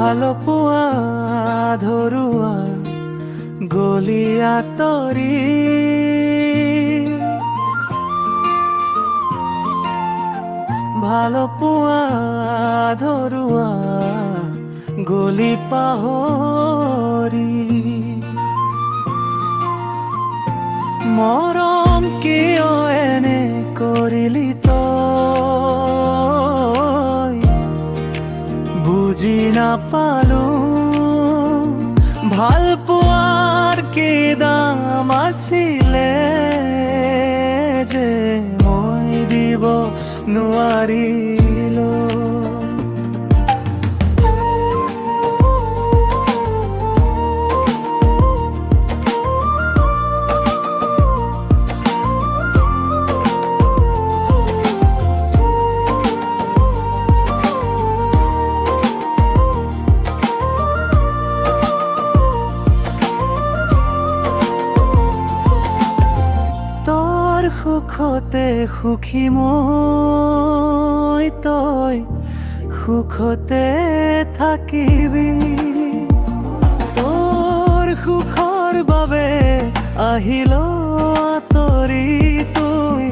ভালো পোৱা ধৰুৱা গলিয়া তৰি ভালো পোৱা ধৰুৱা গলি পাহৰি মৰম কিয় এনে কৰিলি তই বুজি নাপালো ভাল পোৱাৰ কি দাম আছিলে যে মই দিব নোৱাৰিলো সুখতে সুখী মই তই সুখতে থাকিবি তোৰ সুখৰ বাবে আহিল আঁতৰি তই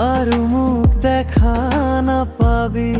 আৰু মোক দেখা নাপাবি